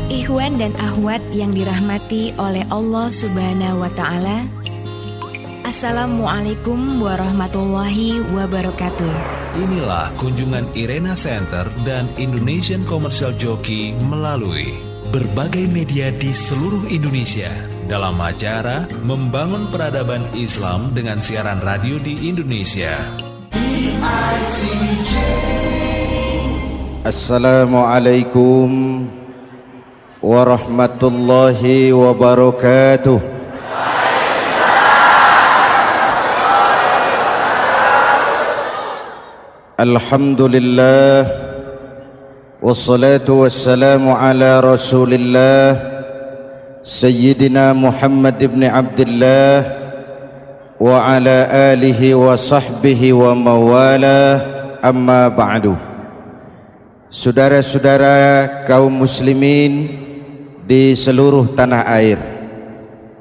Ikhwan dan akhwat yang dirahmati oleh Allah Subhanahu wa Ta'ala, Assalamualaikum warahmatullahi wabarakatuh. Inilah kunjungan Irena Center dan Indonesian Commercial Jockey melalui berbagai media di seluruh Indonesia dalam acara Membangun Peradaban Islam dengan siaran radio di Indonesia. Assalamualaikum warahmatullahi wabarakatuh. Alhamdulillah wassalatu wassalamu ala Rasulillah Sayyidina Muhammad ibn Abdullah wa ala alihi wa sahbihi wa mawala, amma ba'du. Saudara-saudara kaum muslimin di seluruh tanah air,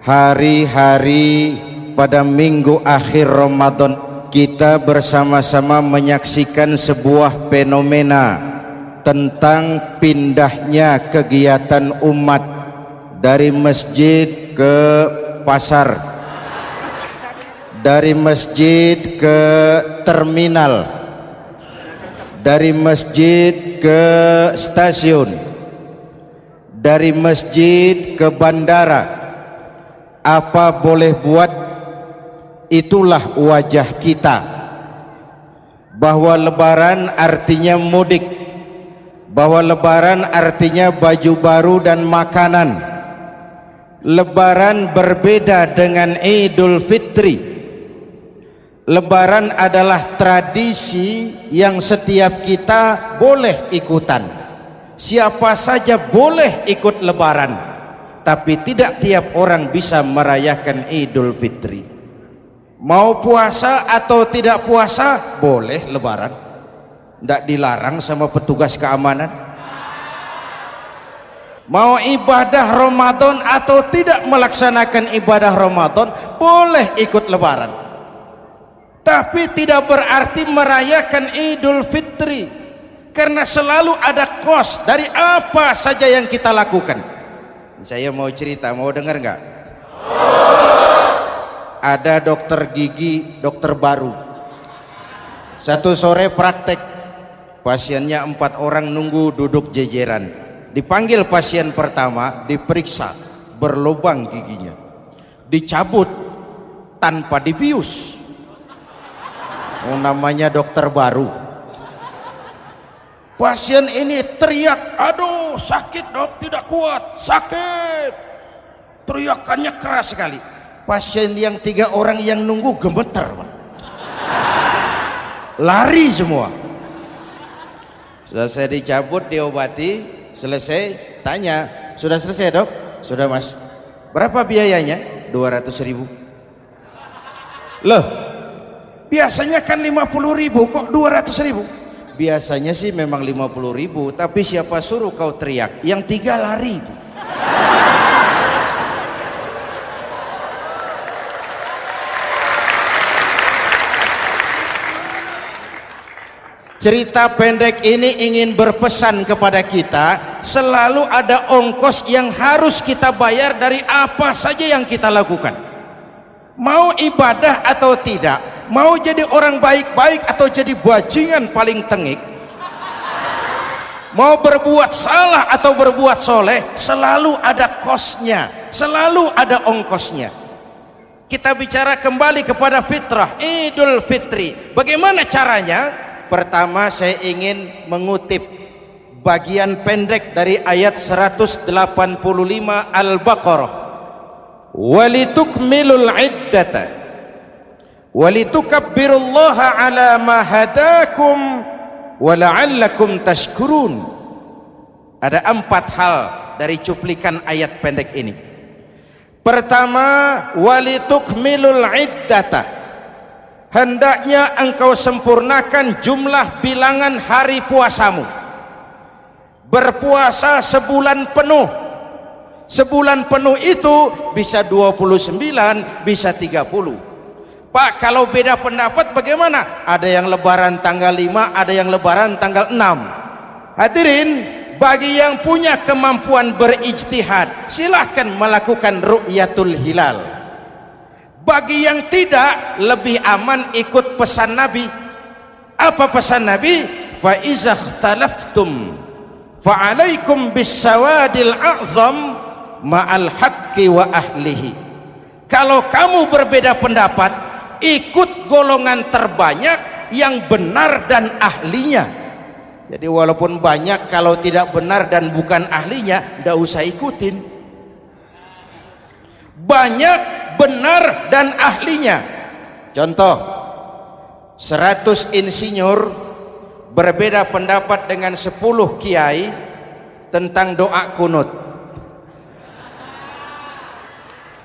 hari-hari pada minggu akhir Ramadan kita bersama-sama menyaksikan sebuah fenomena tentang pindahnya kegiatan umat dari masjid ke pasar, dari masjid ke terminal, dari masjid ke stasiun, dari masjid ke bandara. Apa boleh buat, itulah wajah kita. Bahwa lebaran artinya mudik, bahwa lebaran artinya baju baru dan makanan. Lebaran berbeda dengan Idul Fitri. Lebaran adalah tradisi yang setiap kita boleh ikutan. Siapa saja boleh ikut lebaran, tapi tidak tiap orang bisa merayakan Idul Fitri. Mau puasa atau tidak puasa, boleh lebaran. Tidak dilarang sama petugas keamanan. Mau ibadah Ramadan atau tidak melaksanakan ibadah Ramadan, boleh ikut lebaran. Tapi tidak berarti merayakan Idul Fitri, karena selalu ada kos dari apa saja yang kita lakukan. Saya mau cerita, mau dengar nggak? Ada dokter gigi, dokter baru. Satu sore praktek, pasiennya 4 orang nunggu duduk jejeran. Dipanggil pasien pertama, diperiksa, berlubang giginya, dicabut tanpa dibius. Namanya dokter baru. Pasien ini teriak, aduh sakit dok, tidak kuat, sakit. Teriakannya keras sekali. Pasien yang 3 orang yang nunggu gemeter, lari semua. Sudah saya dicabut, diobati, selesai, tanya, sudah selesai dok? Sudah mas. Berapa biayanya? 200.000. Loh, biasanya kan 50.000, kok 200.000? Biasanya sih memang 50.000, tapi siapa suruh kau teriak? Yang 3 lari. Cerita pendek ini ingin berpesan kepada kita, selalu ada ongkos yang harus kita bayar dari apa saja yang kita lakukan. Mau ibadah atau tidak, mau jadi orang baik-baik atau jadi bajingan paling tengik, mau berbuat salah atau berbuat soleh, selalu ada kosnya, selalu ada ongkosnya. Kita bicara kembali kepada fitrah, Idul Fitri. Bagaimana caranya? Pertama saya ingin mengutip bagian pendek dari ayat 185 Al-Baqarah. Walitukmilul iddata walitukabbirullaha ala ma hadakum wala'allakum tashkurun. Ada 4 hal dari cuplikan ayat pendek ini. Pertama, walitukmilul iddata, hendaknya engkau sempurnakan jumlah bilangan hari puasamu. Berpuasa sebulan penuh. Sebulan penuh itu bisa 29, bisa 30. Pak, kalau beda pendapat bagaimana? Ada yang lebaran tanggal 5, ada yang lebaran tanggal 6. Hadirin, bagi yang punya kemampuan berijtihad silahkan melakukan ru'yatul hilal. Bagi yang tidak, lebih aman ikut pesan Nabi. Apa pesan Nabi? Fa iza ikhtalaftum fa alaikum bis sawadil a'zam ma'al haqqi wa ahlihi. Kalau kamu berbeda pendapat, ikut golongan terbanyak yang benar dan ahlinya. Jadi walaupun banyak, kalau tidak benar dan bukan ahlinya, tidak usah ikutin. Banyak, benar dan ahlinya. Contoh, 100 insinyur berbeda pendapat dengan 10 kiai tentang doa kunut.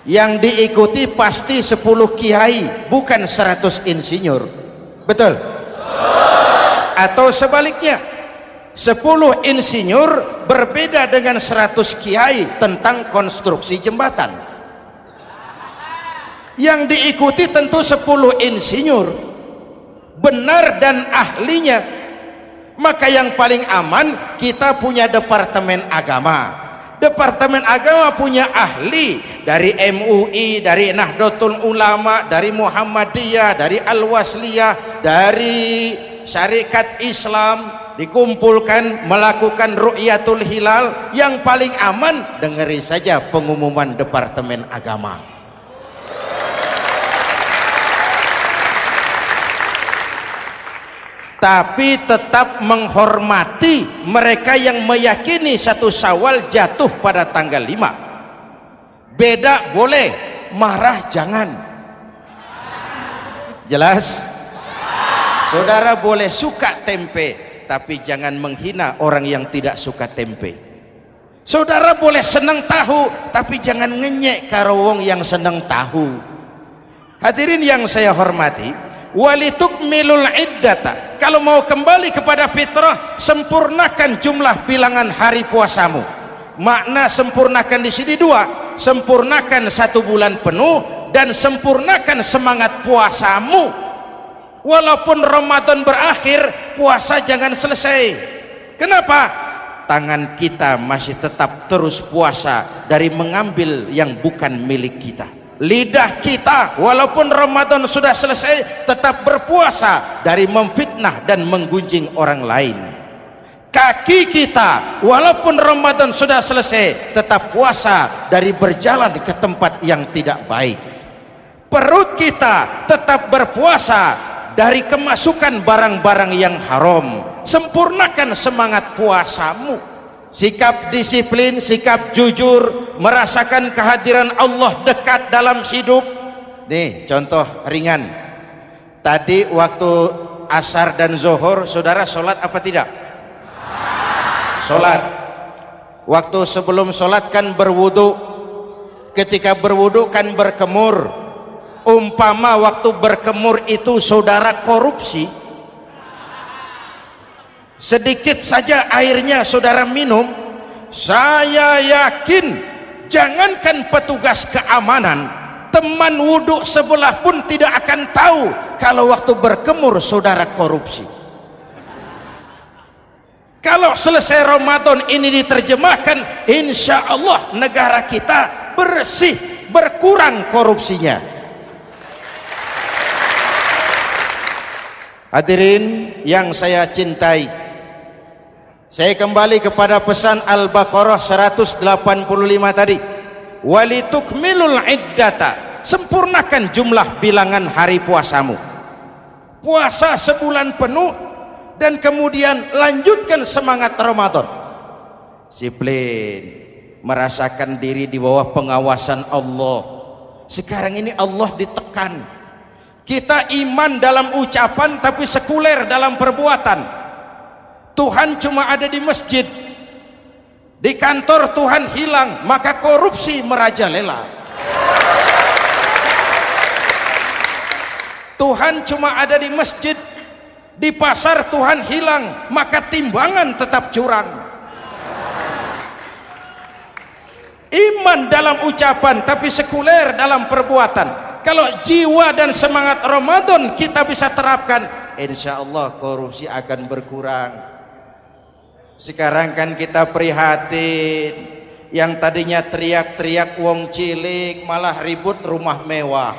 Yang diikuti pasti 10 kiai, bukan 100 insinyur. Betul? Atau sebaliknya, 10 insinyur berbeda dengan 100 kiai tentang konstruksi jembatan. Yang diikuti tentu 10 insinyur, benar dan ahlinya. Maka yang paling aman, kita punya departemen agama. Departemen agama punya ahli dari MUI, dari Nahdlatul Ulama, dari Muhammadiyah, dari Al-Wasliyah, dari Syarikat Islam, dikumpulkan melakukan ru'yatul hilal. Yang paling aman, dengerin saja pengumuman departemen agama. Tapi tetap menghormati mereka yang meyakini 1 Syawal jatuh pada tanggal 5. Beda boleh, marah jangan. Jelas? Saudara boleh suka tempe, tapi jangan menghina orang yang tidak suka tempe. Saudara boleh senang tahu, tapi jangan ngenyek karo wong yang senang tahu. Hadirin yang saya hormati, walitukmilul iddata. Kalau mau kembali kepada fitrah, sempurnakan jumlah bilangan hari puasamu. Makna sempurnakan di sini 2, sempurnakan 1 bulan penuh dan sempurnakan semangat puasamu. Walaupun Ramadan berakhir, puasa jangan selesai. Kenapa? Tangan kita masih tetap terus puasa dari mengambil yang bukan milik kita. Lidah kita walaupun Ramadan sudah selesai tetap berpuasa dari memfitnah dan menggunjing orang lain. Kaki kita walaupun Ramadan sudah selesai tetap puasa dari berjalan ke tempat yang tidak baik. Perut kita tetap berpuasa dari kemasukan barang-barang yang haram. Sempurnakan semangat puasamu. Sikap disiplin, sikap jujur, merasakan kehadiran Allah dekat dalam hidup. Nih contoh ringan. Tadi waktu asar dan zuhur, saudara sholat apa tidak? Sholat. Waktu sebelum sholat kan berwudu. Ketika berwudu kan berkemur. Umpama waktu berkemur itu saudara korupsi, sedikit saja airnya saudara minum, saya yakin jangankan petugas keamanan, teman wudhu sebelah pun tidak akan tahu kalau waktu berkemur saudara korupsi. Kalau selesai Ramadan ini diterjemahkan, insya Allah negara kita bersih, berkurang korupsinya. Hadirin yang saya cintai, saya kembali kepada pesan Al-Baqarah 185 tadi. Walitukmilul iddata, sempurnakan jumlah bilangan hari puasamu. Puasa sebulan penuh dan kemudian lanjutkan semangat Ramadan. Disiplin, merasakan diri di bawah pengawasan Allah. Sekarang ini Allah ditekan. Kita iman dalam ucapan tapi sekuler dalam perbuatan. Tuhan cuma ada di masjid, di kantor Tuhan hilang, maka korupsi merajalela. Tuhan cuma ada di masjid, di pasar Tuhan hilang, maka timbangan tetap curang. Iman dalam ucapan tapi sekuler dalam perbuatan. Kalau jiwa dan semangat Ramadan kita bisa terapkan, insya Allah korupsi akan berkurang. Sekarang kan kita prihatin, yang tadinya teriak-teriak wong cilik malah ribut rumah mewah.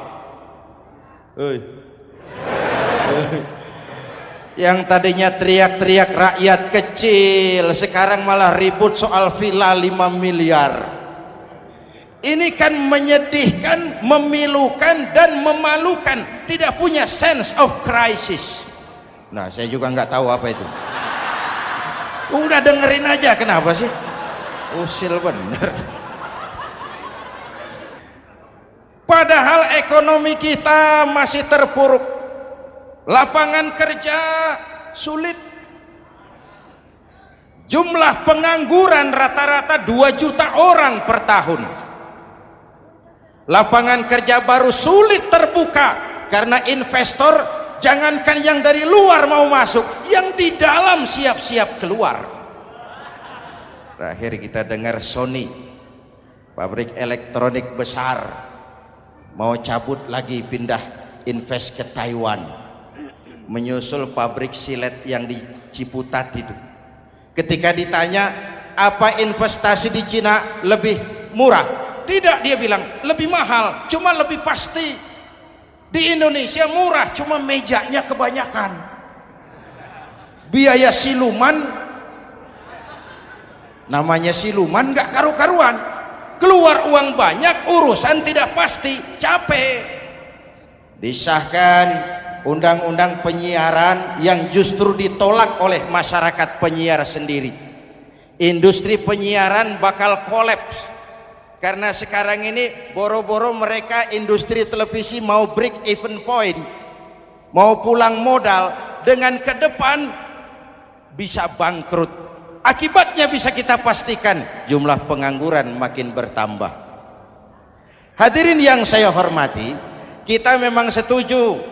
Yang tadinya teriak-teriak rakyat kecil sekarang malah ribut soal villa 5 miliar. Ini kan menyedihkan, memilukan dan memalukan, tidak punya sense of crisis. Nah, saya juga nggak tahu apa itu. Udah dengerin aja, kenapa sih? Usil bener. Padahal ekonomi kita masih terpuruk, lapangan kerja sulit, jumlah pengangguran rata-rata 2 juta orang per tahun, lapangan kerja baru sulit terbuka karena investor jangankan yang dari luar mau masuk, yang di dalam siap-siap keluar. Terakhir kita dengar Sony, pabrik elektronik besar, mau cabut lagi, pindah invest ke Taiwan, menyusul pabrik silet yang di Ciputat itu. Ketika ditanya apa investasi di Cina lebih murah, tidak, dia bilang lebih mahal, cuma lebih pasti. Di Indonesia murah, cuma mejanya kebanyakan, biaya siluman, namanya siluman nggak karu-karuan, keluar uang banyak, urusan tidak pasti, capek. Disahkan undang-undang penyiaran yang justru ditolak oleh masyarakat penyiar sendiri. Industri penyiaran bakal kolaps karena sekarang ini boro-boro mereka industri televisi mau break even point, mau pulang modal, dengan ke depan bisa bangkrut. Akibatnya bisa kita pastikan, jumlah pengangguran makin bertambah. Hadirin yang saya hormati, kita memang setuju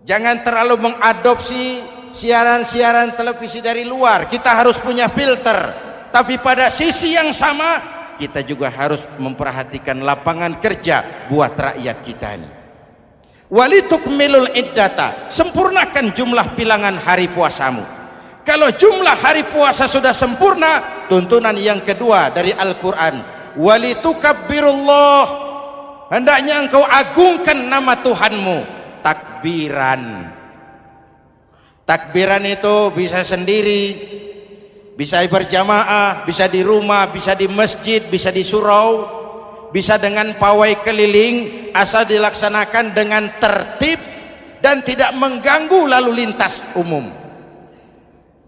jangan terlalu mengadopsi siaran-siaran televisi dari luar, kita harus punya filter. Tapi pada sisi yang sama, kita juga harus memperhatikan lapangan kerja buat rakyat kita ini. Walitukmilul iddata, sempurnakan jumlah bilangan hari puasamu. Kalau jumlah hari puasa sudah sempurna, tuntunan yang kedua dari Al-Quran, walitukabbirullah, hendaknya engkau agungkan nama Tuhanmu, takbiran. Takbiran itu bisa sendiri, bisa berjamaah, bisa di rumah, bisa di masjid, bisa di surau, bisa dengan pawai keliling, asal dilaksanakan dengan tertib dan tidak mengganggu lalu lintas umum.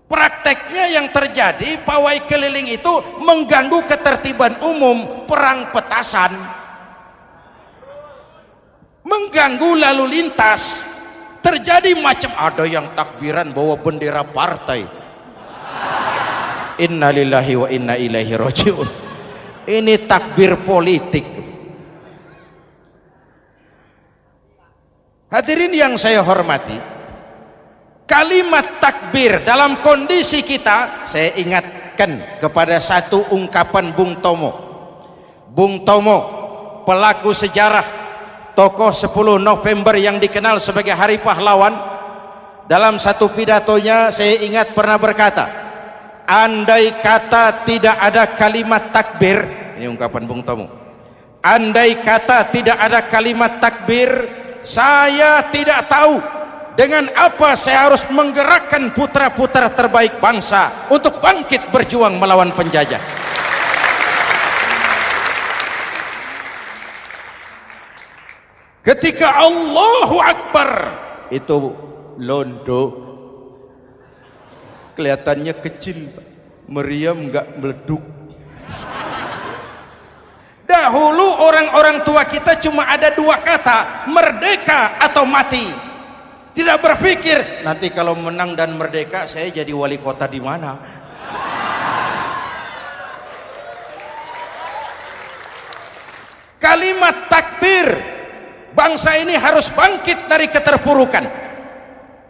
Prakteknya yang terjadi, pawai keliling itu mengganggu ketertiban umum, perang petasan, mengganggu lalu lintas, terjadi macam, ada yang takbiran bawa bendera partai. Innalillahi wa inna ilaihi rajiun. Ini takbir politik. Hadirin yang saya hormati, kalimat takbir dalam kondisi kita, saya ingatkan kepada satu ungkapan Bung Tomo. Bung Tomo, pelaku sejarah, tokoh 10 November yang dikenal sebagai Hari Pahlawan, dalam satu pidatonya saya ingat pernah berkata, andai kata tidak ada kalimat takbir, ini ungkapan Bung Tomo, andai kata tidak ada kalimat takbir, saya tidak tahu dengan apa saya harus menggerakkan putra-putra terbaik bangsa untuk bangkit berjuang melawan penjajah. Ketika Allahu Akbar, itu londo kelihatannya kecil, meriam nggak meleduk. Dahulu orang-orang tua kita cuma ada 2 kata, merdeka atau mati. Tidak berpikir nanti kalau menang dan merdeka saya jadi wali kota di mana. Kalimat takbir, bangsa ini harus bangkit dari keterpurukan.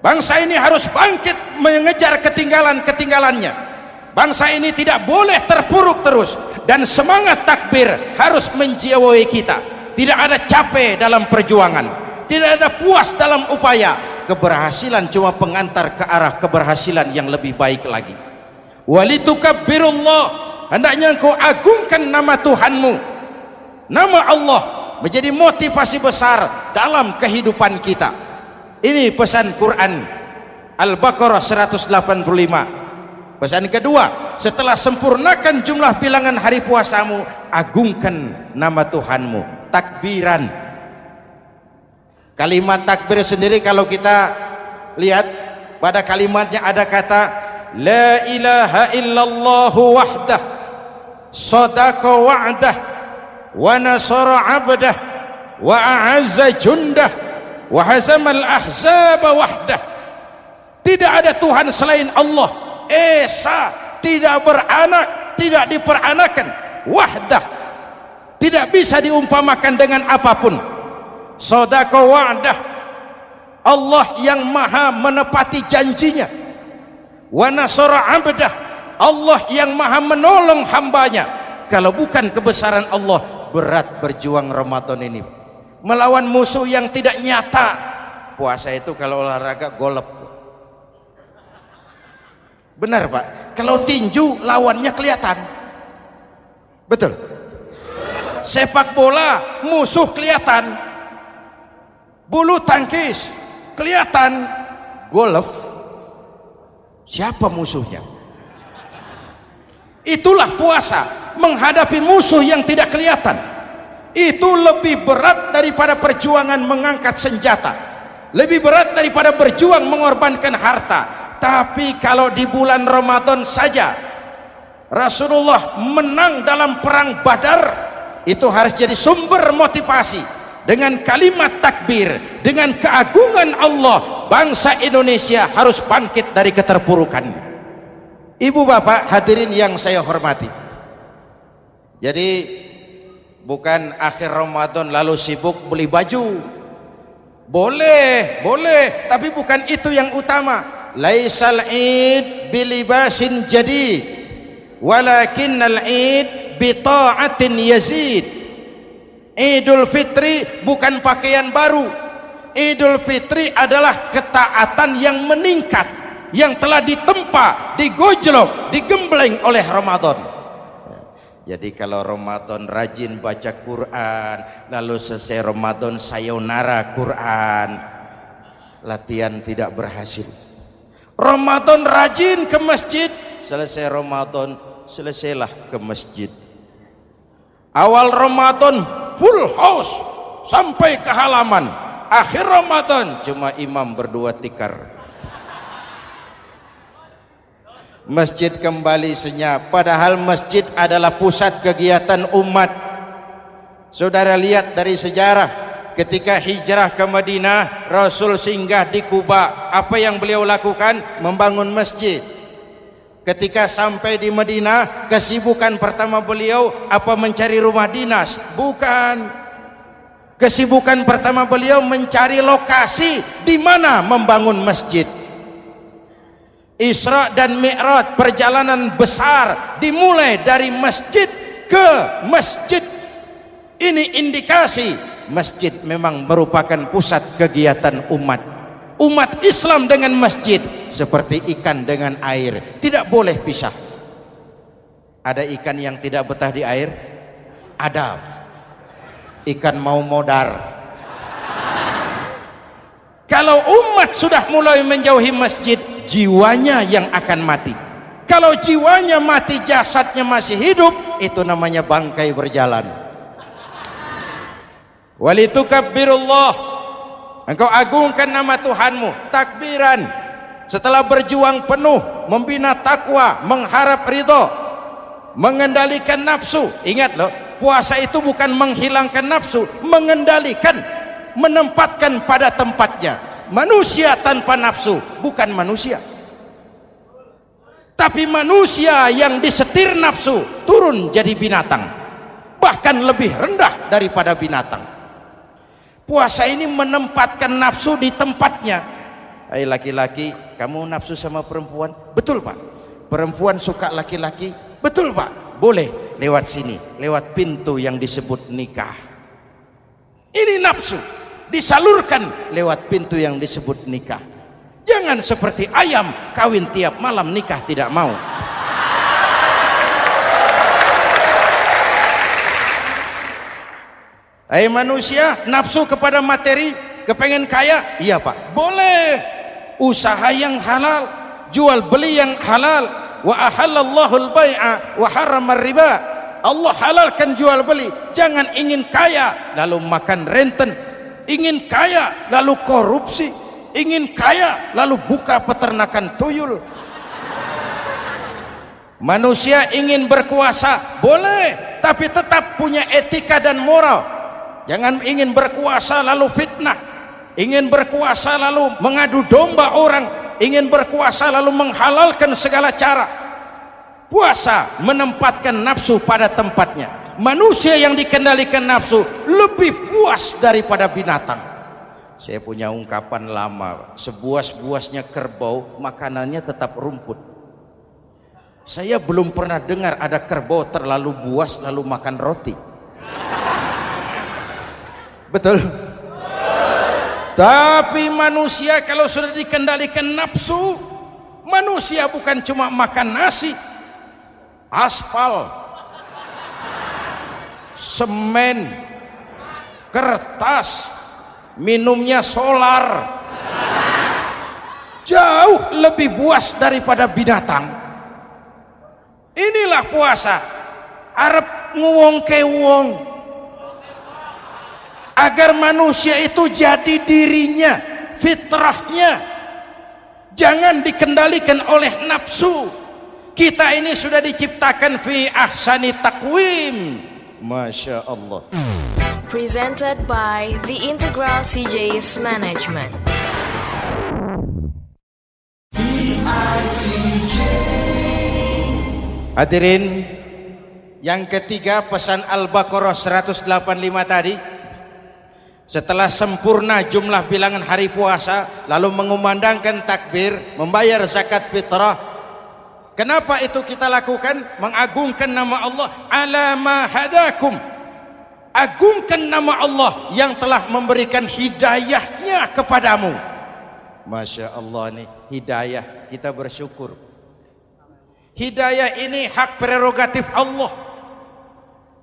Bangsa ini harus bangkit mengejar ketinggalan-ketinggalannya. Bangsa ini tidak boleh terpuruk terus, dan semangat takbir harus menjiwai kita. Tidak ada capek dalam perjuangan, tidak ada puas dalam upaya. Keberhasilan cuma pengantar ke arah keberhasilan yang lebih baik lagi. walitukabbirullah, hendaknya engkau agungkan nama Tuhanmu. Nama Allah menjadi motivasi besar dalam kehidupan kita. Ini pesan Quran Al-Baqarah 185. Pesan kedua, setelah sempurnakan jumlah bilangan hari puasamu, agungkan nama Tuhanmu. Takbiran. Kalimat takbir sendiri kalau kita lihat pada kalimatnya ada kata la ilaha illallah wahdah sadaqa wa'dah wa nasara 'abdah wa a'azza jundah wa hazamal ahzaba wahdah. Tidak ada Tuhan selain Allah, esa, tidak beranak, tidak diperanakan, wahdah, tidak bisa diumpamakan dengan apapun. Sadaqa wa'dah, Allah yang maha menepati janjinya. Wa nasara 'abdah, Allah yang maha menolong hambanya. Kalau bukan kebesaran Allah, berat berjuang Ramadan ini melawan musuh yang tidak nyata. Puasa itu kalau olahraga golep. Benar Pak, kalau tinju lawannya kelihatan. Betul. Sepak bola musuh kelihatan, bulu tangkis kelihatan, golf siapa musuhnya? Itulah puasa, menghadapi musuh yang tidak kelihatan. Itu lebih berat daripada perjuangan mengangkat senjata, lebih berat daripada berjuang mengorbankan harta. Tapi kalau di bulan Ramadan saja Rasulullah menang dalam perang Badar, itu harus jadi sumber motivasi. Dengan kalimat takbir, dengan keagungan Allah, bangsa Indonesia harus bangkit dari keterpurukan. Ibu bapak hadirin yang saya hormati, jadi bukan akhir Ramadan lalu sibuk beli baju. Boleh, tapi bukan itu yang utama. Laisal id bilibasin jadid walakinnal id bita'atin yazid. Idul Fitri bukan pakaian baru. Idul Fitri adalah ketaatan yang meningkat, yang telah ditempa, digojlok, digembleng oleh Ramadan. Jadi kalau Ramadan rajin baca Quran, lalu selesai Ramadan sayonara Quran, latihan tidak berhasil. Ramadan rajin ke masjid, selesai Ramadan selesailah ke masjid. Awal Ramadan full house sampai ke halaman, akhir Ramadan cuma imam berdua tikar. Masjid kembali senyap, padahal masjid adalah pusat kegiatan umat. Saudara lihat dari sejarah, ketika hijrah ke Madinah, Rasul singgah di Kuba. Apa yang beliau lakukan? Membangun masjid. Ketika sampai di Madinah, kesibukan pertama beliau apa? Mencari rumah dinas? Bukan. Kesibukan pertama beliau mencari lokasi di mana membangun masjid. Isra dan Mi'raj, perjalanan besar dimulai dari masjid ke masjid. Ini indikasi masjid memang merupakan pusat kegiatan umat. Umat Islam dengan masjid seperti ikan dengan air, tidak boleh pisah. Ada ikan yang tidak betah di air? Ada. Ikan mau modar. Kalau umat sudah mulai menjauhi masjid, jiwanya yang akan mati. Kalau jiwanya mati, jasadnya masih hidup, itu namanya bangkai berjalan. Walitukabbirullah, engkau agungkan nama Tuhanmu. Takbiran, setelah berjuang penuh membina takwa, mengharap ridho, mengendalikan nafsu. Ingat loh, puasa itu bukan menghilangkan nafsu, mengendalikan, menempatkan pada tempatnya. Manusia tanpa nafsu bukan manusia, tapi manusia yang disetir nafsu turun jadi binatang, bahkan lebih rendah daripada binatang. Puasa ini menempatkan nafsu di tempatnya. Hai laki-laki, kamu nafsu sama perempuan? Betul Pak. Perempuan suka laki-laki? Betul Pak. Boleh lewat sini, lewat pintu yang disebut nikah. Ini nafsu disalurkan lewat pintu yang disebut nikah. Jangan seperti ayam kawin tiap malam nikah tidak mau. Manusia nafsu kepada materi, kepengen kaya, iya Pak, boleh. Usaha yang halal, jual beli yang halal. Wa ahallallahu al-bai'a wa harrama riba. Allah halalkan jual beli. Jangan ingin kaya lalu makan renten, ingin kaya lalu korupsi, ingin kaya lalu buka peternakan tuyul. Manusia ingin berkuasa, boleh, tapi tetap punya etika dan moral. Jangan ingin berkuasa lalu fitnah, ingin berkuasa lalu mengadu domba orang, ingin berkuasa lalu menghalalkan segala cara. Puasa menempatkan nafsu pada tempatnya. Manusia yang dikendalikan nafsu lebih puas daripada binatang. Saya punya ungkapan lama, sebuas-buasnya kerbau makanannya tetap rumput. Saya belum pernah dengar ada kerbau terlalu buas lalu makan roti. Betul? Tapi manusia kalau sudah dikendalikan nafsu, manusia bukan cuma makan nasi, aspal, semen, kertas, minumnya solar, jauh lebih buas daripada binatang. Inilah puasa, arep nguwong kewong, agar manusia itu jadi dirinya, fitrahnya, jangan dikendalikan oleh nafsu. Kita ini sudah diciptakan fi ahsani taqwim. Masya Allah. Presented by The Integral CJ's Management. Hadirin, yang ketiga pesan Al-Baqarah 185 tadi, setelah sempurna jumlah bilangan hari puasa, lalu mengumandangkan takbir, membayar zakat fitrah. Kenapa itu kita lakukan? Mengagungkan nama Allah, ala ma hadakum. Agungkan nama Allah yang telah memberikan hidayahnya kepadamu. Masya Allah nih, hidayah, kita bersyukur. Hidayah ini hak prerogatif Allah,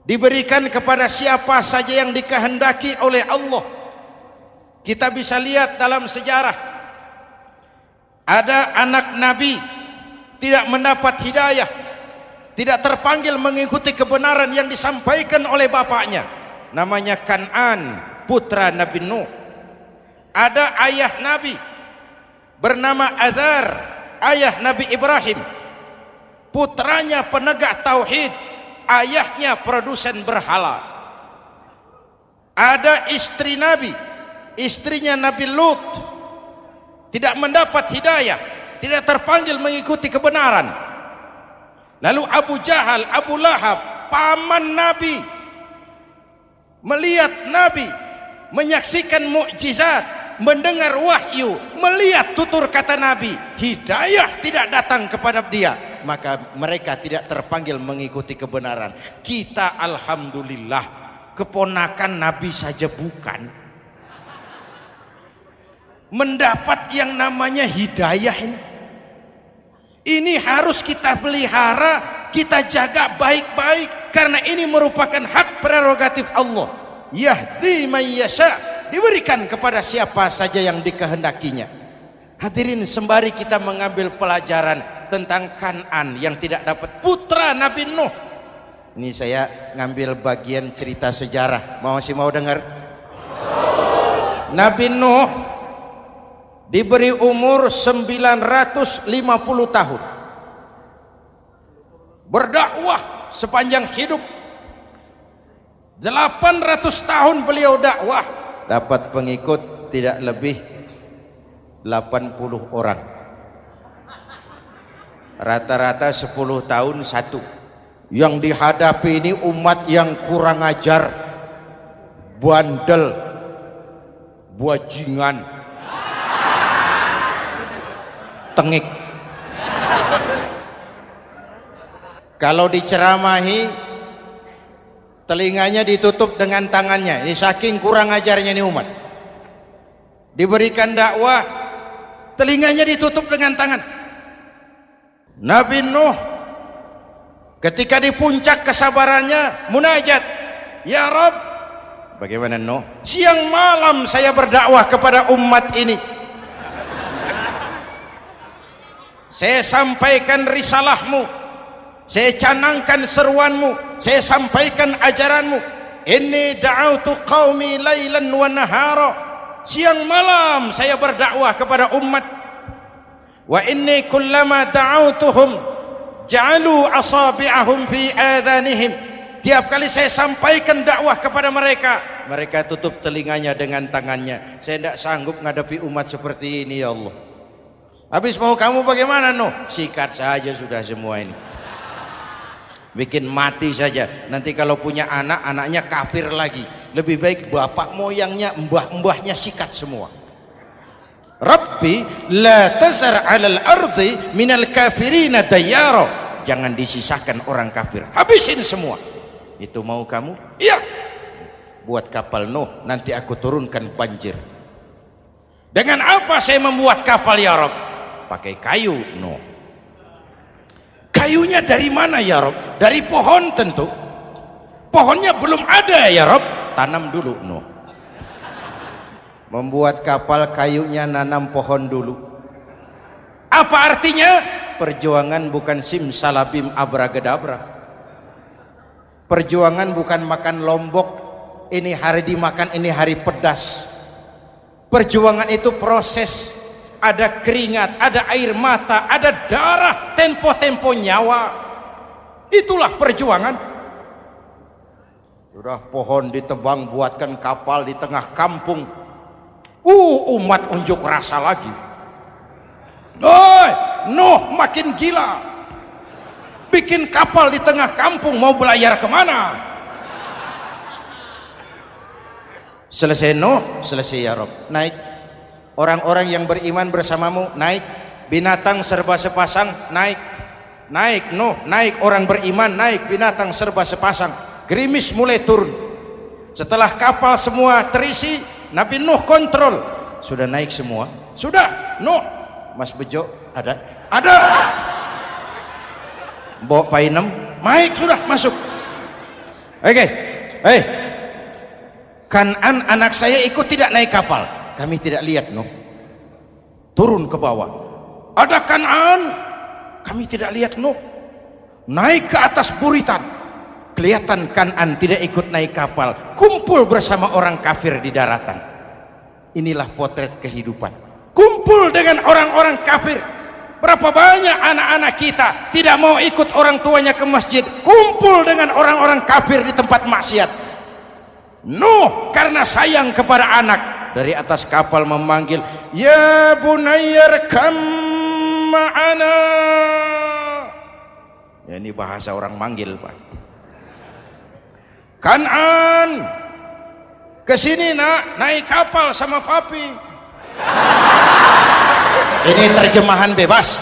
diberikan kepada siapa saja yang dikehendaki oleh Allah. Kita bisa lihat dalam sejarah, ada anak Nabi tidak mendapat hidayah, tidak terpanggil mengikuti kebenaran yang disampaikan oleh bapaknya, namanya Kan'an, putra Nabi Nuh. Ada ayah Nabi bernama Azar, ayah Nabi Ibrahim, putranya penegak tauhid, ayahnya produsen berhala. Ada istri Nabi, istrinya Nabi Lut, tidak mendapat hidayah, tidak terpanggil mengikuti kebenaran. Lalu Abu Jahal, Abu Lahab, paman Nabi, melihat Nabi, menyaksikan mukjizat, mendengar wahyu, melihat tutur kata Nabi, hidayah tidak datang kepada dia, maka mereka tidak terpanggil mengikuti kebenaran. Kita alhamdulillah keponakan Nabi saja bukan, mendapat yang namanya hidayah ini. Ini harus kita pelihara, kita jaga baik-baik, karena ini merupakan hak prerogatif Allah. Yahdi man yasha, diberikan kepada siapa saja yang dikehendakinya. Hadirin, sembari kita mengambil pelajaran tentang Kan'an yang tidak dapat, putra Nabi Nuh. Ini saya ngambil bagian cerita sejarah. Masih mau dengar? Nabi Nuh diberi umur 950 tahun, berdakwah sepanjang hidup. 800 tahun beliau dakwah, dapat pengikut tidak lebih 80 orang, rata-rata 10 tahun satu. Yang dihadapi ini umat yang kurang ajar, bandel, bajingan, tengik. Kalau diceramahi, telinganya ditutup dengan tangannya. Ini saking kurang ajarnya ini umat. Diberikan dakwah, telinganya ditutup dengan tangan. Nabi Nuh ketika di puncak kesabarannya munajat, ya Rabb, Bagaimana Nuh? Siang malam saya berdakwah kepada umat ini. Saya sampaikan risalahmu, saya canangkan seruanmu, saya sampaikan ajaranmu. Inni da'autu qaumi lailan wa nahara. Siang malam saya berdakwah kepada umat. Wa inni kullama da'autuhum ja'alu asabi'ahum fi adhanihim. Tiap kali saya sampaikan dakwah kepada mereka, mereka tutup telinganya dengan tangannya. Saya tidak sanggup menghadapi umat seperti ini, ya Allah. Habis mau kamu bagaimana, Nuh? Sikat saja sudah semua ini. Bikin mati saja. Nanti kalau punya anak, anaknya kafir lagi. Lebih baik bapak moyangnya, mbah-mbahnya sikat semua. Rabbi la tazar 'alal ardi minal kafirina dayyara. Jangan disisakan orang kafir. Habisin semua. Itu mau kamu? Iya. Buat kapal Nuh, nanti aku turunkan banjir. Dengan apa saya membuat kapal ya Rob? Pakai kayu Nuh. Kayunya dari mana ya Rob? Dari pohon tentu. Pohonnya belum ada ya Rob. Tanam dulu Nuh. Membuat kapal kayunya nanam pohon dulu. Apa artinya? Perjuangan bukan simsalabim abracadabra. Perjuangan bukan makan lombok, ini hari dimakan, ini hari pedas. Perjuangan itu proses, ada keringat, ada air mata, ada darah, tempo-tempo nyawa. Itulah perjuangan. Sudah pohon ditebang, buatkan kapal di tengah kampung. Umat unjuk rasa lagi. Nuh makin gila. Bikin kapal di tengah kampung, mau belayar kemana? Selesai Nuh, selesai ya Rob. Naik. Orang-orang yang beriman bersamamu, naik. Binatang serba sepasang, naik. Naik Nuh, naik. Orang beriman, naik. Binatang serba sepasang. Gerimis mulai turun. Setelah kapal semua terisi, Nabi Nuh kontrol. Sudah naik semua? Sudah. Nuh. Mas Bejo, ada? Ada. Bawa painem, naik sudah masuk. Oke, Kan'an anak saya ikut tidak naik kapal. Kami tidak lihat Nuh. Turun ke bawah. Ada Kan'an, kami tidak lihat Nuh. Naik ke atas buritan. Kelihatan Kan'an tidak ikut naik kapal. Kumpul bersama orang kafir di daratan. Inilah potret kehidupan. Kumpul dengan orang-orang kafir. Berapa banyak anak-anak kita tidak mau ikut orang tuanya ke masjid, kumpul dengan orang-orang kafir di tempat maksiat. Nuh karena sayang kepada anak, dari atas kapal memanggil, ya bunayya rkam ma'ana. Ya, ini bahasa orang manggil, Pak. Kan'an, kesini nak, naik kapal sama papi. Ini terjemahan bebas.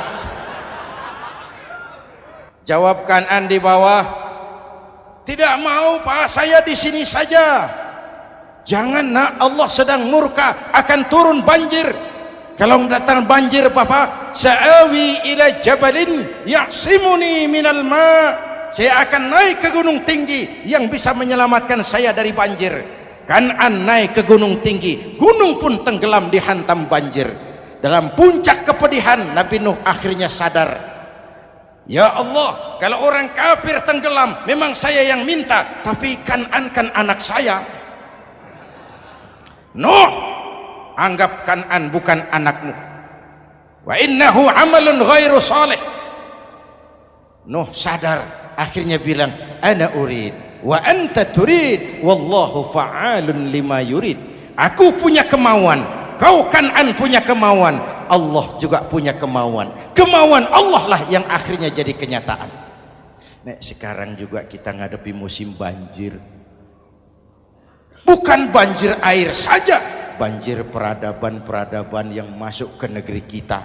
Jawab Kan'an di bawah, tidak mau Pak, saya di sini saja. Jangan nak, Allah sedang murka, akan turun banjir. Kalau datang banjir Bapak, sa'awi ila jabalin ya'simuni minal ma'. Saya akan naik ke gunung tinggi yang bisa menyelamatkan saya dari banjir. Kan'an naik ke gunung tinggi, gunung pun tenggelam dihantam banjir. Dalam puncak kepedihan, Nabi Nuh akhirnya sadar, ya Allah, kalau orang kafir tenggelam memang saya yang minta, tapi Kan'an kan anak saya. Nuh, anggap Kan'an bukan anakmu. Wa innahu amalun ghairu salih. Nuh sadar, akhirnya bilang, ana urid wa anta turid wallahu fa'alun lima yurid. Aku punya kemauan, kau Kan'an punya kemauan, Allah juga punya kemauan. Kemauan Allah lah yang akhirnya jadi kenyataan. Nek sekarang juga kita ngadepi musim banjir. Bukan banjir air saja, banjir peradaban-peradaban yang masuk ke negeri kita.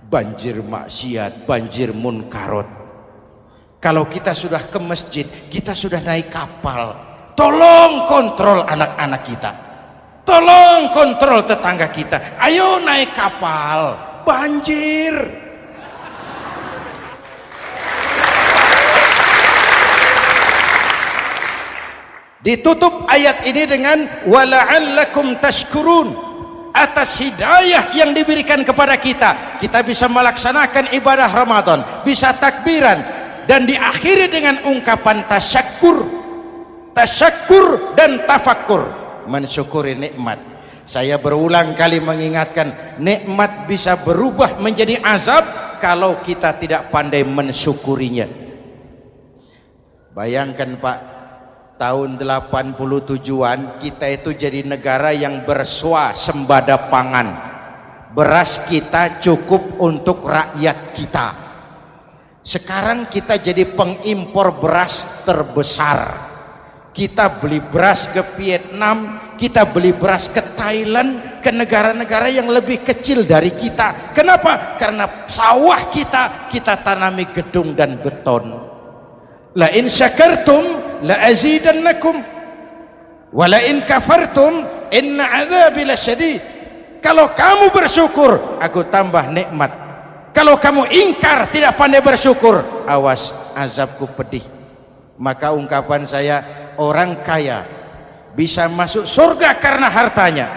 Banjir maksiat, banjir munkarot. Kalau kita sudah ke masjid, kita sudah naik kapal. Tolong kontrol anak-anak kita. Tolong kontrol tetangga kita. Ayo naik kapal. Banjir. Ditutup ayat ini dengan wala'allakum tashkurun, atas hidayah yang diberikan kepada kita, kita bisa melaksanakan ibadah Ramadan, bisa takbiran, dan diakhiri dengan ungkapan tasyakkur dan tafakkur, mensyukuri nikmat. Saya berulang kali mengingatkan, nikmat bisa berubah menjadi azab kalau kita tidak pandai mensyukurinya. Bayangkan Pak, tahun 87-an kita itu jadi negara yang berswasembada pangan. Beras kita cukup untuk rakyat kita. Sekarang kita jadi pengimpor beras terbesar. Kita beli beras ke Vietnam, kita beli beras ke Thailand, ke negara-negara yang lebih kecil dari kita. Kenapa? Karena sawah kita tanami gedung dan beton. La in syakartum la azidannakum wa la in kafartum inna adzabi lasyadid. Kalau kamu bersyukur, aku tambah nikmat. Kalau kamu ingkar, tidak pandai bersyukur, awas, azabku pedih. Maka ungkapan saya, orang kaya bisa masuk surga karena hartanya,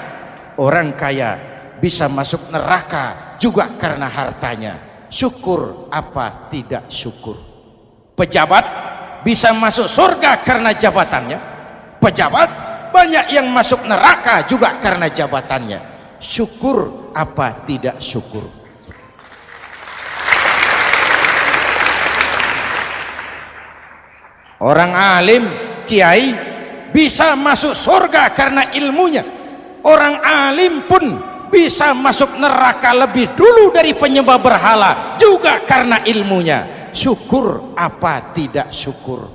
orang kaya bisa masuk neraka juga karena hartanya. Syukur apa tidak syukur? Pejabat bisa masuk surga karena jabatannya, pejabat banyak yang masuk neraka juga karena jabatannya. Syukur apa tidak syukur? Orang alim, kiai bisa masuk surga karena ilmunya. Orang alim pun bisa masuk neraka lebih dulu dari penyembah berhala juga karena ilmunya. Syukur apa tidak syukur?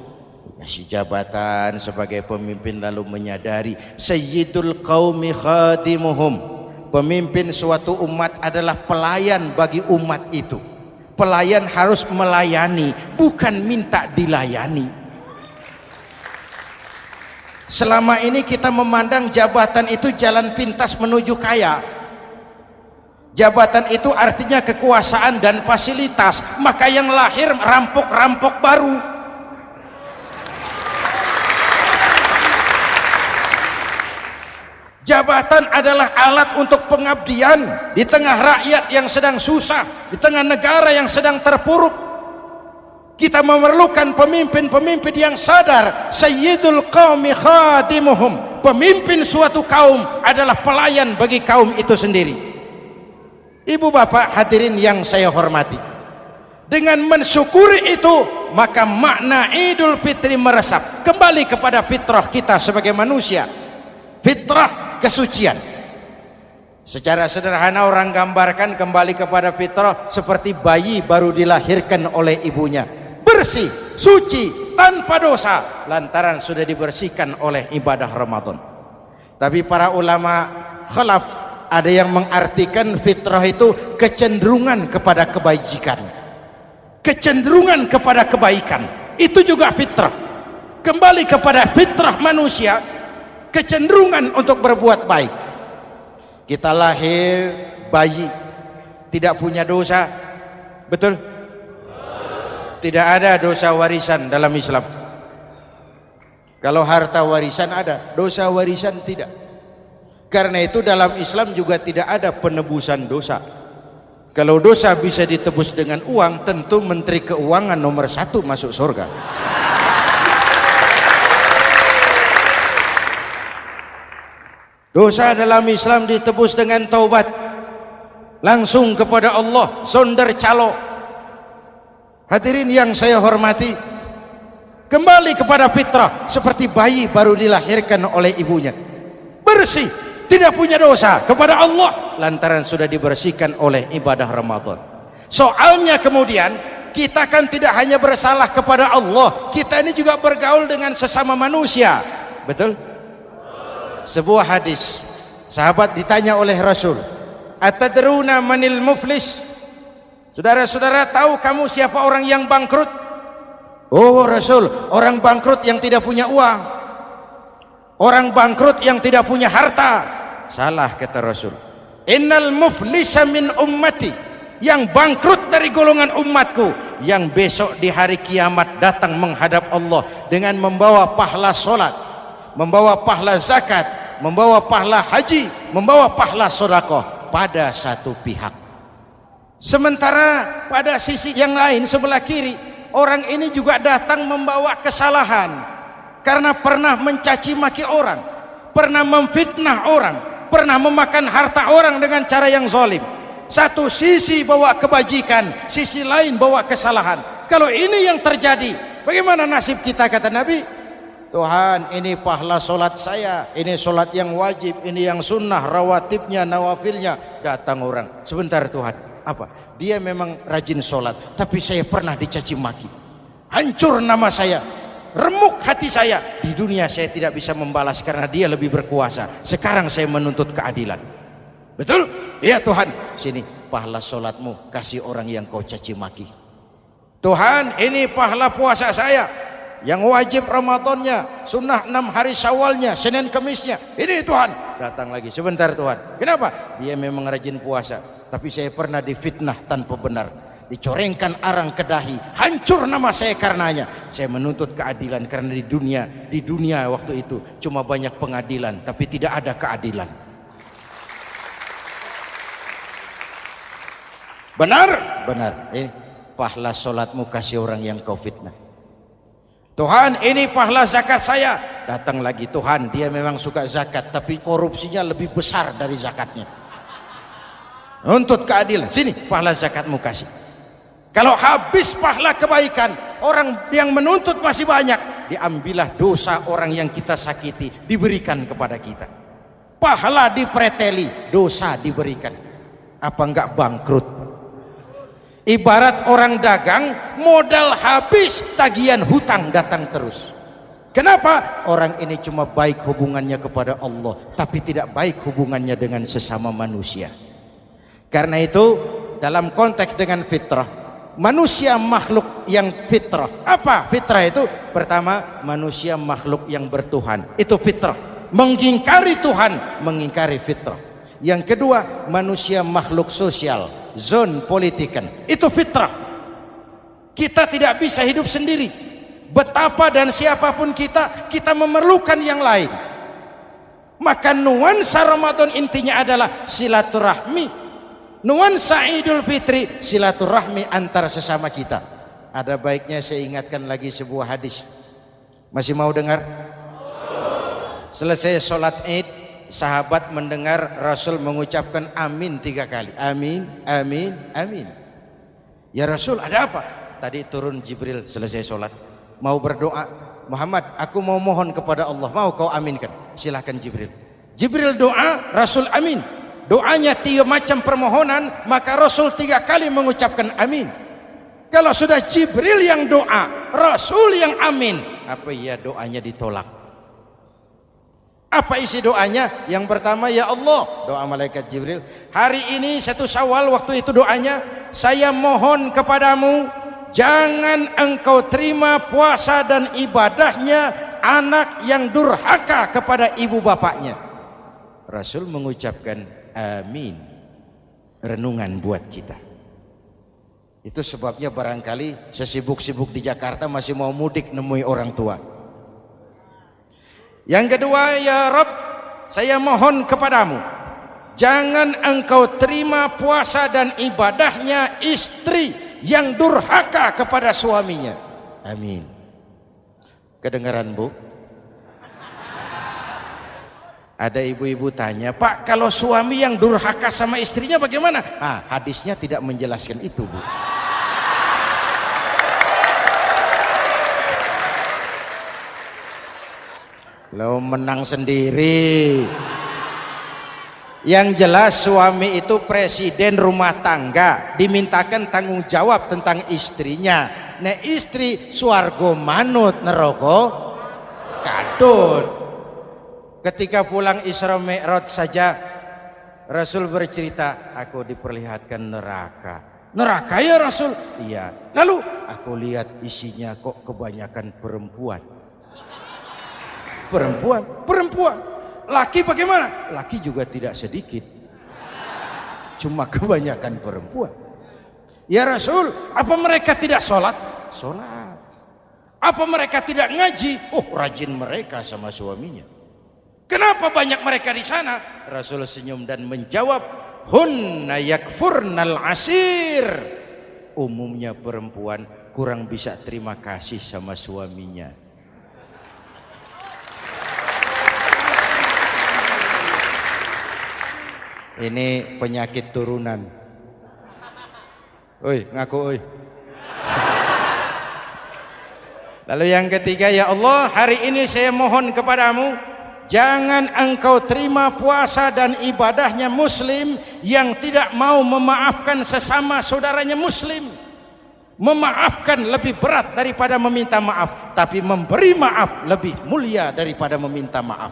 Kasih jabatan sebagai pemimpin lalu menyadari sayyidul qaumi khadimuhum. Pemimpin suatu umat adalah pelayan bagi umat itu. Pelayan harus melayani, bukan minta dilayani. Selama ini kita memandang jabatan itu jalan pintas menuju kaya. Jabatan itu artinya kekuasaan dan fasilitas, maka yang lahir rampok-rampok baru. Jabatan adalah alat untuk pengabdian di tengah rakyat yang sedang susah, di tengah negara yang sedang terpuruk. Kita memerlukan pemimpin-pemimpin yang sadar sayyidul qaumi khadimuhum. Pemimpin suatu kaum adalah pelayan bagi kaum itu sendiri. Ibu bapak hadirin yang saya hormati, dengan mensyukuri itu maka makna Idul Fitri meresap kembali kepada fitrah kita sebagai manusia, fitrah kesucian. Secara sederhana orang gambarkan kembali kepada fitrah seperti bayi baru dilahirkan oleh ibunya, bersih, suci, tanpa dosa, lantaran sudah dibersihkan oleh ibadah Ramadan. Tapi para ulama khalaf ada yang mengartikan fitrah itu kecenderungan kepada kebajikan, kecenderungan kepada kebaikan. Itu juga fitrah. Kembali kepada fitrah manusia, kecenderungan untuk berbuat baik. Kita lahir bayi, tidak punya dosa, betul? Tidak ada dosa warisan dalam Islam. Kalau harta warisan ada, dosa warisan tidak. Karena itu dalam Islam juga tidak ada penebusan dosa. Kalau dosa bisa ditebus dengan uang, tentu Menteri Keuangan nomor 1 masuk surga. Dosa dalam Islam ditebus dengan taubat, langsung kepada Allah, sonder calo. Hadirin yang saya hormati, kembali kepada fitrah seperti bayi baru dilahirkan oleh ibunya, bersih, tidak punya dosa kepada Allah lantaran sudah dibersihkan oleh ibadah Ramadan. Soalnya kemudian kita kan tidak hanya bersalah kepada Allah, kita ini juga bergaul dengan sesama manusia, betul? Sebuah hadis, sahabat ditanya oleh Rasul, atadruna manil muflis? Saudara-saudara, tahu kamu siapa orang yang bangkrut? Oh Rasul, orang bangkrut yang tidak punya uang, orang bangkrut yang tidak punya harta. Salah kata Rasul, innal muflisa min ummati, yang bangkrut dari golongan umatku, yang besok di hari kiamat datang menghadap Allah dengan membawa pahala solat, membawa pahala zakat, membawa pahala haji, membawa pahala sedekah pada satu pihak. Sementara pada sisi yang lain sebelah kiri, orang ini juga datang membawa kesalahan karena pernah mencaci maki orang, pernah memfitnah orang, pernah memakan harta orang dengan cara yang zalim. Satu sisi bawa kebajikan, sisi lain bawa kesalahan. Kalau ini yang terjadi, bagaimana nasib kita? Kata Nabi, Tuhan, ini pahala solat saya, ini solat yang wajib, ini yang sunnah, rawatibnya, nawafilnya. Datang orang, sebentar Tuhan, apa? Dia memang rajin solat, tapi saya pernah dicaci maki, hancur nama saya, remuk hati saya. Di dunia saya tidak bisa membalas karena dia lebih berkuasa. Sekarang saya menuntut keadilan. Betul? Iya Tuhan. Sini pahala solatmu, kasih orang yang kau caci maki. Tuhan, ini pahala puasa saya yang wajib Ramadannya, sunnah 6 hari Syawalnya, Senin Kemisnya. Ini Tuhan. Datang lagi, sebentar Tuhan. Kenapa? Dia memang rajin puasa, tapi saya pernah difitnah tanpa benar, dicorengkan arang ke dahi, hancur nama saya karenanya. Saya menuntut keadilan karena di dunia waktu itu cuma banyak pengadilan tapi tidak ada keadilan. Benar? Benar. Ini pahala solatmu, kasih orang yang kau fitnah. Tuhan, ini pahala zakat saya. Datang lagi, Tuhan, dia memang suka zakat tapi korupsinya lebih besar dari zakatnya. Nuntut keadilan. Sini pahala zakatmu kasih. Kalau habis pahala kebaikan, orang yang menuntut masih banyak, diambillah dosa orang yang kita sakiti, diberikan kepada kita. Pahala dipreteli, dosa diberikan. Apa enggak bangkrut? Ibarat orang dagang, modal habis, tagihan hutang datang terus. Kenapa? Orang ini cuma baik hubungannya kepada Allah, tapi tidak baik hubungannya dengan sesama manusia. Karena itu, dalam konteks dengan fitrah, manusia makhluk yang fitrah. Apa fitrah itu? Pertama, manusia makhluk yang bertuhan. Itu fitrah. Mengingkari Tuhan, mengingkari fitrah. Yang kedua, manusia makhluk sosial, zon politikan. Itu fitrah. Kita tidak bisa hidup sendiri. Betapa dan siapapun kita memerlukan yang lain. Maka nuansa Ramadan intinya adalah silaturahmi. Nuansa Idul Fitri silaturahmi antar sesama kita. Ada baiknya saya ingatkan lagi sebuah hadis. Masih mau dengar? Selesai sholat Id, sahabat mendengar Rasul mengucapkan amin 3 kali. Amin, amin, amin. Ya Rasul, ada apa? Tadi turun Jibril selesai sholat, mau berdoa. Muhammad, aku mau mohon kepada Allah, mau kau aminkan? Silahkan Jibril. Jibril doa, Rasul amin. Doanya 3 macam permohonan, maka Rasul 3 kali mengucapkan amin. Kalau sudah Jibril yang doa, Rasul yang amin, apa iya doanya ditolak? Apa isi doanya? Yang pertama, ya Allah, doa malaikat Jibril, hari ini 1 Syawal, waktu itu doanya, saya mohon kepadamu, jangan engkau terima puasa dan ibadahnya anak yang durhaka kepada ibu bapaknya. Rasul mengucapkan amin. Renungan buat kita. Itu sebabnya barangkali sesibuk-sibuk di Jakarta masih mau mudik nemui orang tua. Yang kedua, ya Rabb, saya mohon kepadamu, jangan engkau terima puasa dan ibadahnya istri yang durhaka kepada suaminya. Amin. Kedengaran Bu? Ada ibu-ibu tanya, Pak, kalau suami yang durhaka sama istrinya bagaimana? Hadisnya tidak menjelaskan itu, Bu. Lo menang sendiri. Yang jelas suami itu presiden rumah tangga, dimintakan tanggung jawab tentang istrinya. Nah istri swargo manut neraka kadut. Ketika pulang Isra Mi'raj saja Rasul bercerita, aku diperlihatkan neraka. Neraka ya Rasul? Iya. Lalu aku lihat isinya kok kebanyakan perempuan. Perempuan. Laki bagaimana? Laki juga tidak sedikit. Cuma kebanyakan perempuan. Ya Rasul, apa mereka tidak sholat? Sholat. Apa mereka tidak ngaji? Oh, rajin mereka sama suaminya. Kenapa banyak mereka di sana? Rasul senyum dan menjawab, hunna yakfurnal asir. Umumnya perempuan kurang bisa terima kasih sama suaminya. Ini penyakit turunan. Oi, ngaku oi. Lalu yang ketiga, ya Allah, hari ini saya mohon kepadamu, jangan engkau terima puasa dan ibadahnya muslim yang tidak mau memaafkan sesama saudaranya muslim. Memaafkan lebih berat daripada meminta maaf, tapi memberi maaf lebih mulia daripada meminta maaf.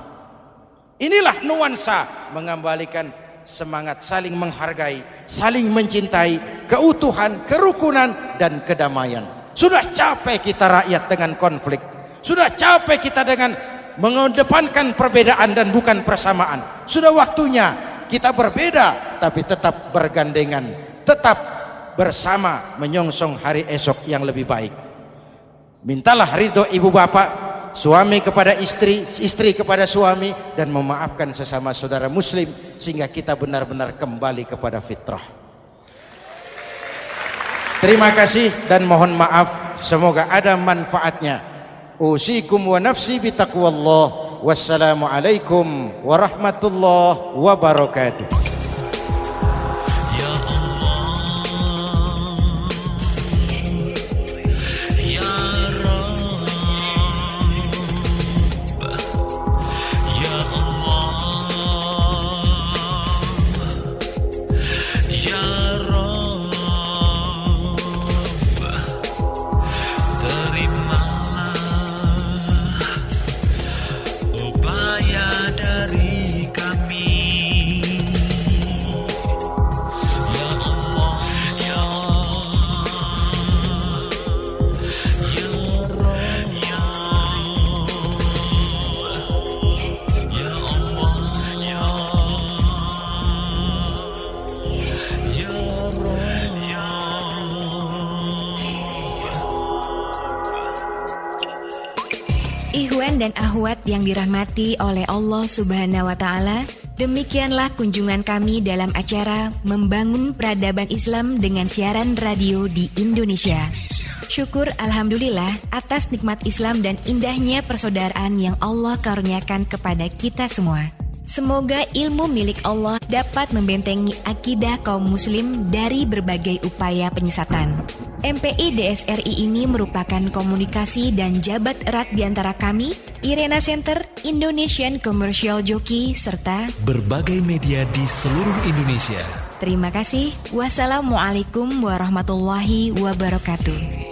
Inilah nuansa mengembalikan semangat saling menghargai, saling mencintai, keutuhan, kerukunan, dan kedamaian. Sudah capek kita rakyat dengan konflik. Sudah capek kita dengan mengedepankan perbedaan dan bukan persamaan. Sudah waktunya kita berbeda tapi tetap bergandengan, tetap bersama menyongsong hari esok yang lebih baik. Mintalah ridho ibu bapak, suami kepada istri, istri kepada suami, dan memaafkan sesama saudara muslim sehingga kita benar-benar kembali kepada fitrah. Terima kasih dan mohon maaf, semoga ada manfaatnya. Usikum wa nafsi bitaqwallah. Wassalamualaikum warahmatullahi wabarakatuh. Ikhwan dan akhwat yang dirahmati oleh Allah Subhanahu wa Ta'ala, demikianlah kunjungan kami dalam acara Membangun Peradaban Islam dengan siaran radio di Indonesia. Syukur alhamdulillah atas nikmat Islam dan indahnya persaudaraan yang Allah karuniakan kepada kita semua. Semoga ilmu milik Allah dapat membentengi akidah kaum muslim dari berbagai upaya penyesatan. MPI DSRI ini merupakan komunikasi dan jabat erat di antara kami, Irena Center, Indonesian Commercial Jockey, serta berbagai media di seluruh Indonesia. Terima kasih. Wassalamualaikum warahmatullahi wabarakatuh.